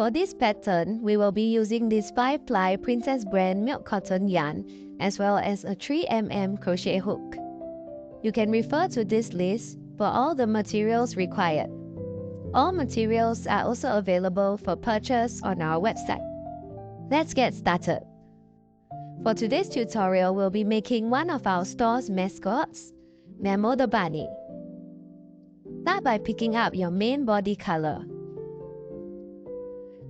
For this pattern, we will be using this 5-ply Princess brand milk cotton yarn as well as a 3mm crochet hook. You can refer to this list for all the materials required. All materials are also available for purchase on our website. Let's get started. For today's tutorial, we'll be making one of our store's mascots, Memo the bunny. Start by picking up your main body color.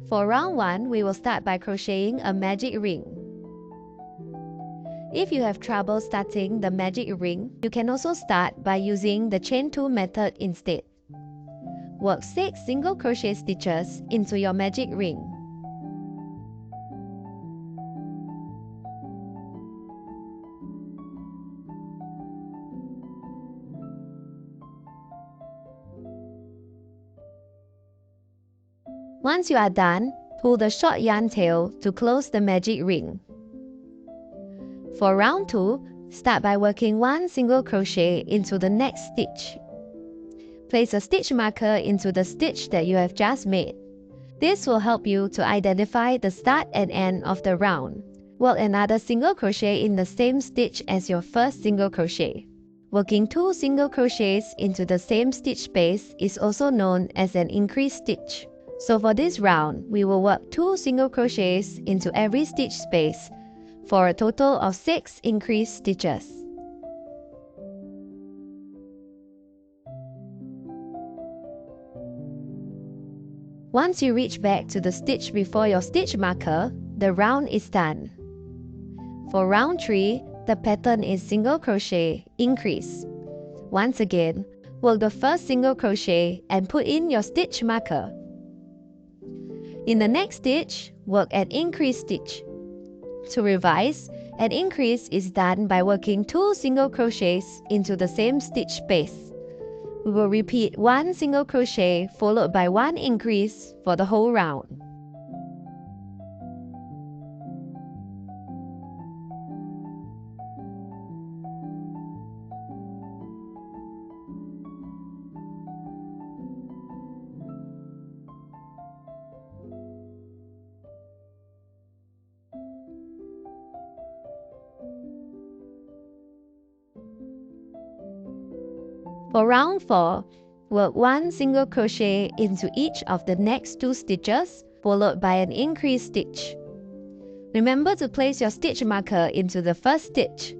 For round 1, we will start by crocheting a magic ring. If you have trouble starting the magic ring, you can also start by using the chain 2 method instead. Work 6 single crochet stitches into your magic ring. Once you are done, pull the short yarn tail to close the magic ring. For round 2, start by working 1 single crochet into the next stitch. Place a stitch marker into the stitch that you have just made. This will help you to identify the start and end of the round. Work another single crochet in the same stitch as your first single crochet. Working 2 single crochets into the same stitch space is also known as an increase stitch. So for this round, we will work 2 single crochets into every stitch space for a total of 6 increase stitches. Once you reach back to the stitch before your stitch marker, the round is done. For round 3, the pattern is single crochet, increase. Once again, work the first single crochet and put in your stitch marker. In the next stitch, work an increase stitch. To revise, an increase is done by working 2 single crochets into the same stitch space. We will repeat 1 single crochet followed by 1 increase for the whole round. For round 4, work 1 single crochet into each of the next 2 stitches, followed by an increase stitch. Remember to place your stitch marker into the first stitch.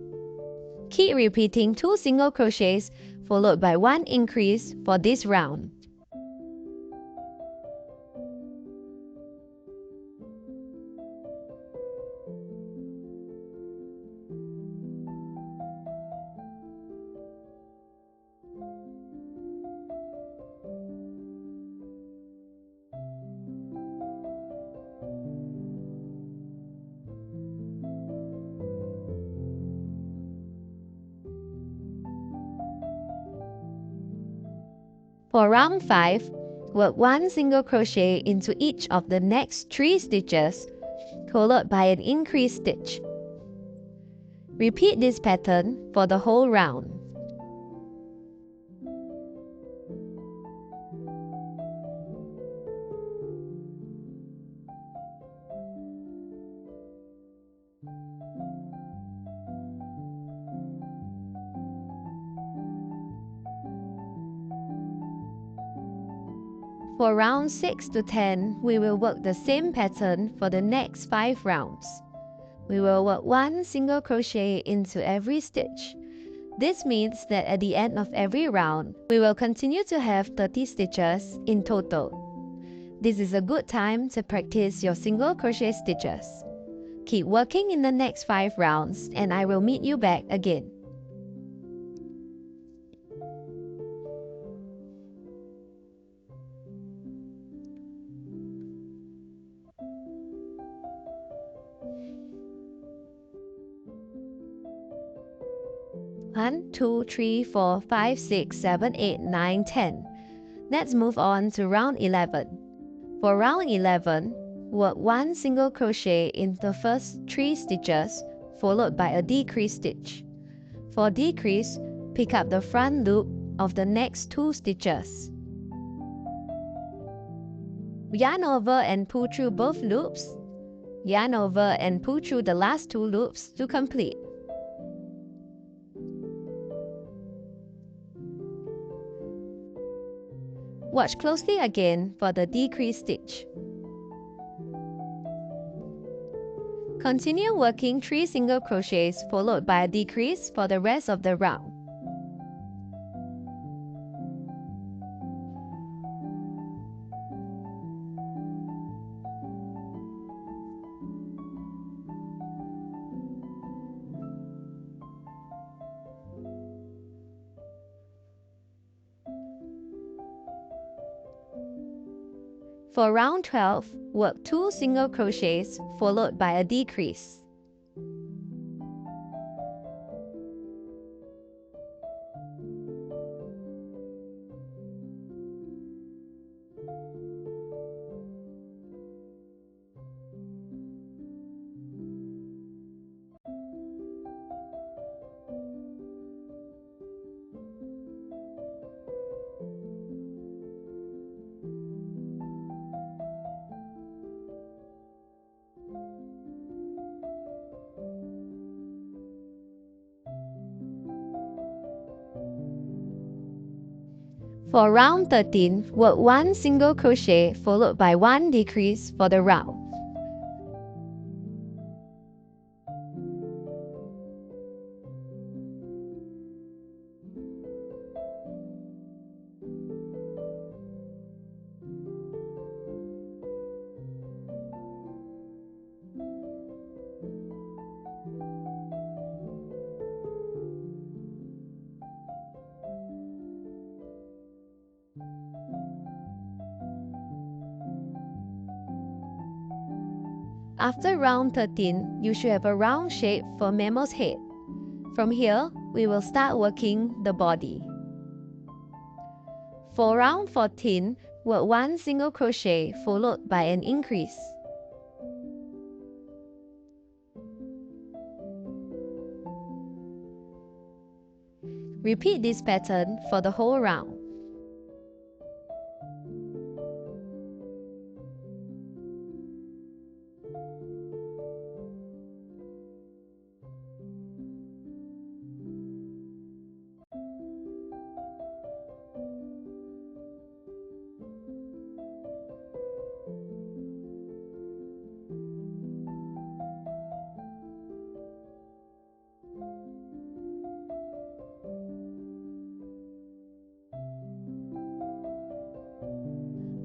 Keep repeating 2 single crochets, followed by 1 increase for this round. For round 5, work 1 single crochet into each of the next 3 stitches, followed by an increase stitch. Repeat this pattern for the whole round. For rounds 6 to 10, we will work the same pattern for the next 5 rounds. We will work 1 single crochet into every stitch. This means that at the end of every round, we will continue to have 30 stitches in total. This is a good time to practice your single crochet stitches. Keep working in the next 5 rounds and I will meet you back again. One, 2, 3, 4, 5, 6, 7, 8, 9, 10. Let's move on to round 11. For round 11, work 1 single crochet in the first 3 stitches, followed by a decrease stitch. For decrease, pick up the front loop of the next 2 stitches. Yarn over and pull through both loops. Yarn over and pull through the last 2 loops to complete. Watch closely again for the decrease stitch. Continue working 3 single crochets followed by a decrease for the rest of the round. For round 12, work 2 single crochets followed by a decrease. For round 13, work 1 single crochet followed by 1 decrease for the round. After round 13, you should have a round shape for Memo's head. From here, we will start working the body. For round 14, work 1 single crochet followed by an increase. Repeat this pattern for the whole round.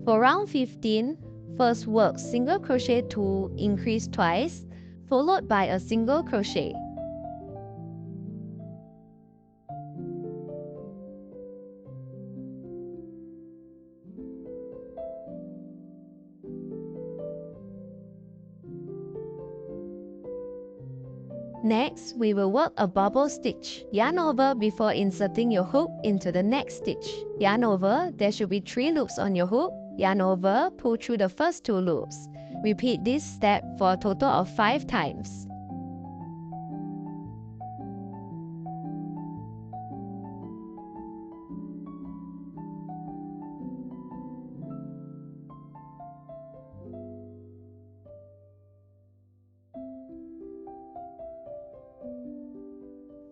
For round 15, first work single crochet 2, increase twice, followed by a single crochet. Next, we will work a bubble stitch. Yarn over before inserting your hook into the next stitch. Yarn over, there should be 3 loops on your hook. Yarn over, pull through the first 2 loops. Repeat this step for a total of 5 times.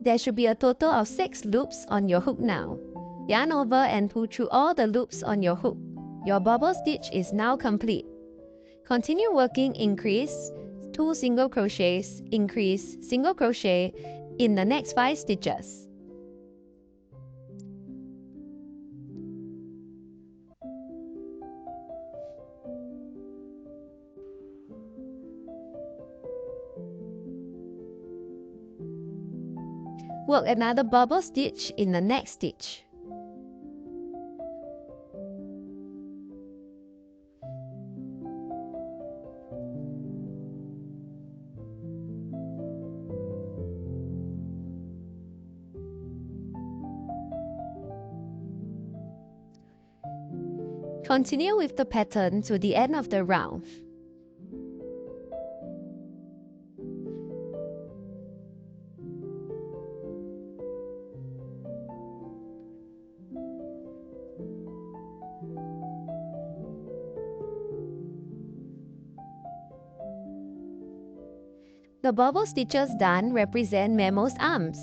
There should be a total of 6 loops on your hook now. Yarn over and pull through all the loops on your hook. Your bubble stitch is now complete. Continue working increase, 2 single crochets, increase, single crochet in the next 5 stitches. Work another bubble stitch in the next stitch. Continue with the pattern to the end of the round. The bubble stitches done represent Memo's arms.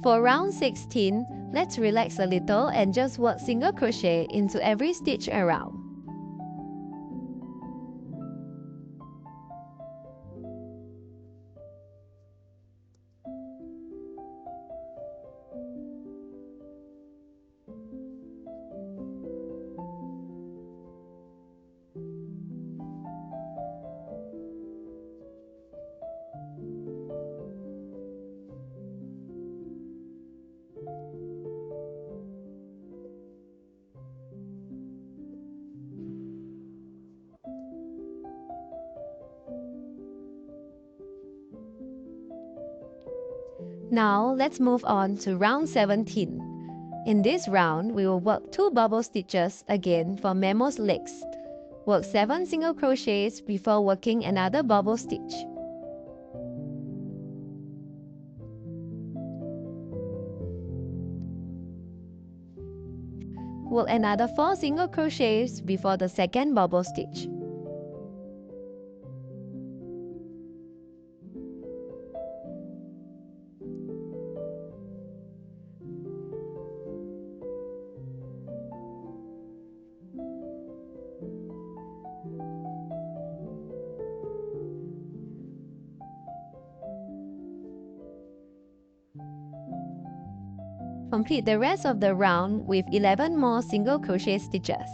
For round 16, let's relax a little and just work single crochet into every stitch around. Now let's move on to round 17. In this round, we will work 2 bubble stitches again for Memo's legs. Work 7 single crochets before working another bubble stitch. Work another 4 single crochets before the second bubble stitch. Complete the rest of the round with 11 more single crochet stitches.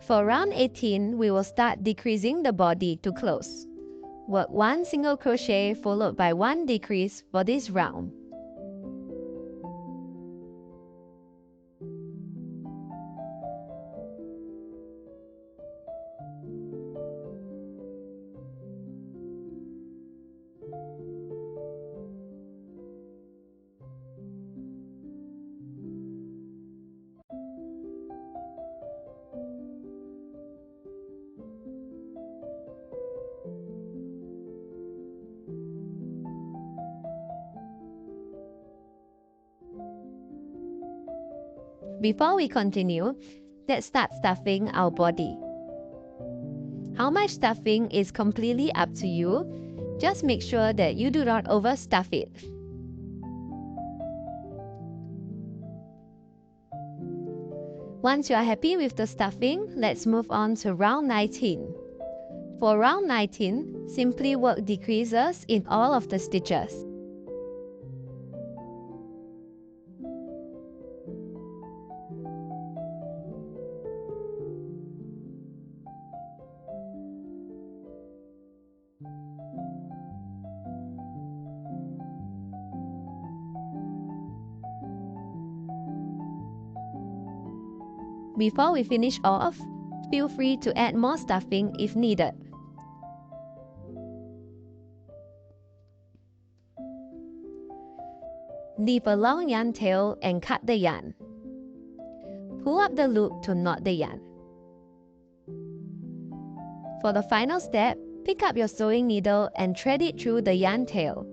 For round 18, we will start decreasing the body to close. Work 1 single crochet followed by 1 decrease for this round. Before we continue, let's start stuffing our body. How much stuffing is completely up to you. Just make sure that you do not overstuff it. Once you are happy with the stuffing, let's move on to round 19. For round 19, simply work decreases in all of the stitches. Before we finish off, feel free to add more stuffing if needed. Leave a long yarn tail and cut the yarn. Pull up the loop to knot the yarn. For the final step, pick up your sewing needle and thread it through the yarn tail.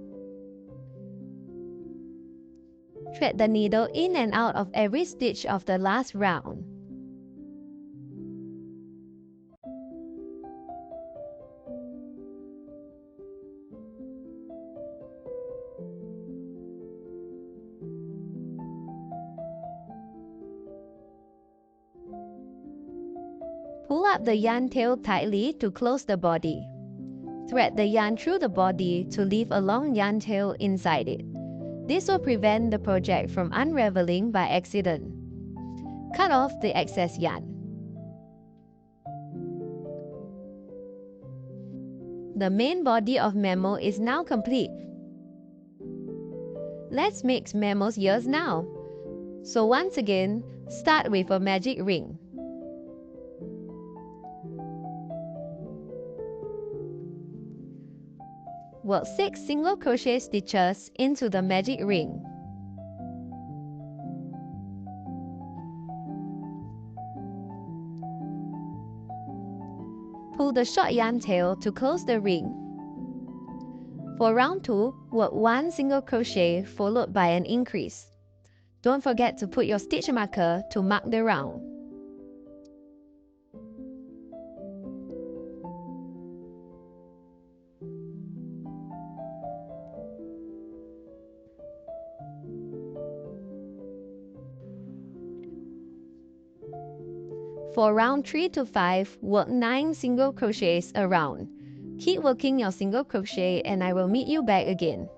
Thread the needle in and out of every stitch of the last round. Pull up the yarn tail tightly to close the body. Thread the yarn through the body to leave a long yarn tail inside it. This will prevent the project from unraveling by accident. Cut off the excess yarn. The main body of Memo is now complete. Let's make Memo's ears now. So once again, start with a magic ring. Work 6 single crochet stitches into the magic ring. Pull the short yarn tail to close the ring. For round 2, work 1 single crochet followed by an increase. Don't forget to put your stitch marker to mark the round. For round 3 to 5, work 9 single crochets around. Keep working your single crochet and I will meet you back again.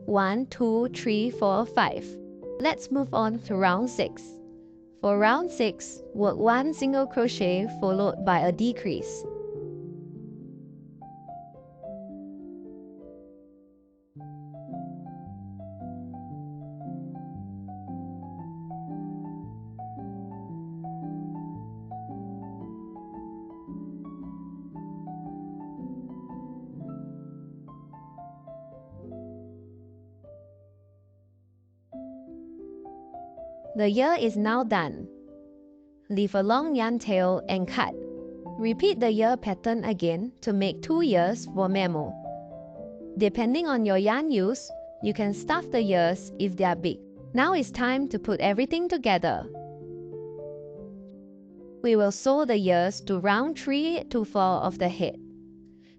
One, 2, 3, 4, 5. Let's move on to round 6. For round 6, work 1 single crochet followed by a decrease. The ear is now done. Leave a long yarn tail and cut. Repeat the ear pattern again to make 2 ears for Memo. Depending on your yarn use, you can stuff the ears if they are big. Now it's time to put everything together. We will sew the ears to round 3 to 4 of the head.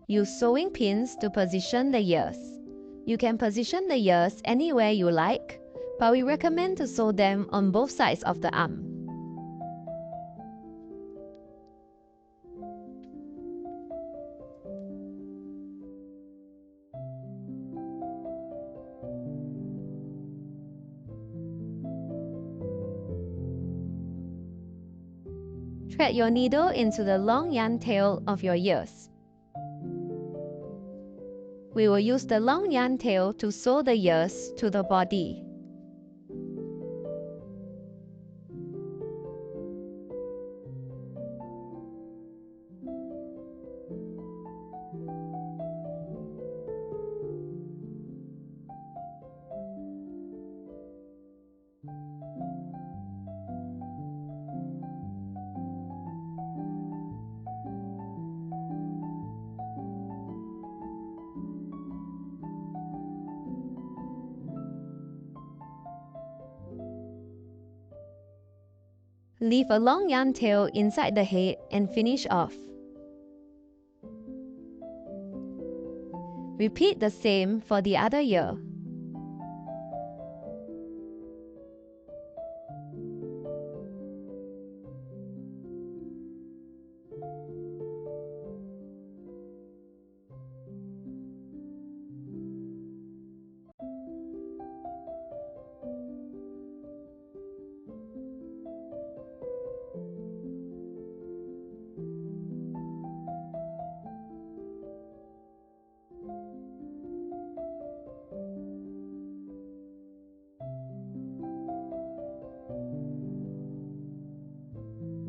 Use sewing pins to position the ears. You can position the ears anywhere you like, but we recommend to sew them on both sides of the arm. Thread your needle into the long yarn tail of your ears. We will use the long yarn tail to sew the ears to the body. Leave a long yarn tail inside the head and finish off. Repeat the same for the other ear.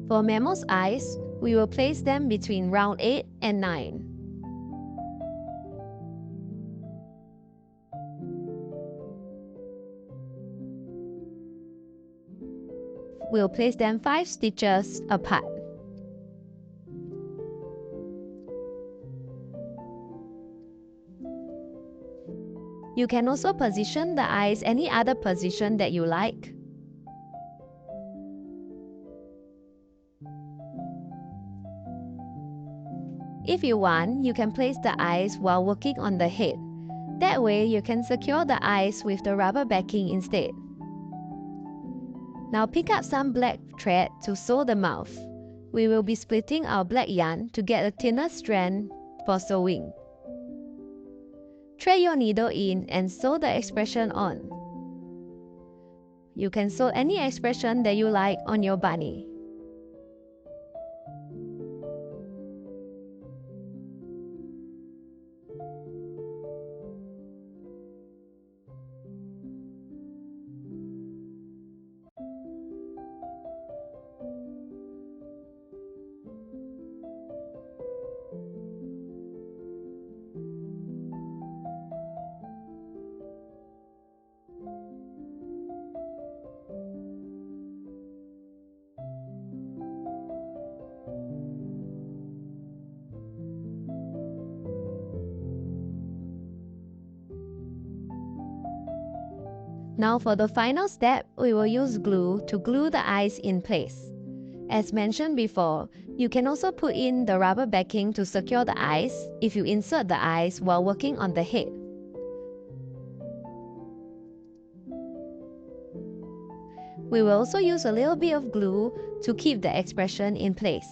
For Memo's eyes, we will place them between round 8 and 9. We'll place them 5 stitches apart. You can also position the eyes any other position that you like. If you want, you can place the eyes while working on the head. That way, you can secure the eyes with the rubber backing instead. Now pick up some black thread to sew the mouth. We will be splitting our black yarn to get a thinner strand for sewing. Thread your needle in and sew the expression on. You can sew any expression that you like on your bunny. Now for the final step, we will use glue to glue the eyes in place. As mentioned before, you can also put in the rubber backing to secure the eyes if you insert the eyes while working on the head. We will also use a little bit of glue to keep the expression in place.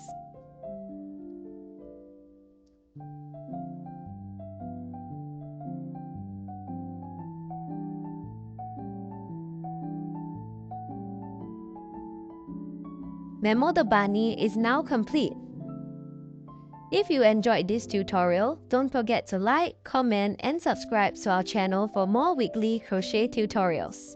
Memo the bunny is now complete. If you enjoyed this tutorial, don't forget to like, comment and subscribe to our channel for more weekly crochet tutorials.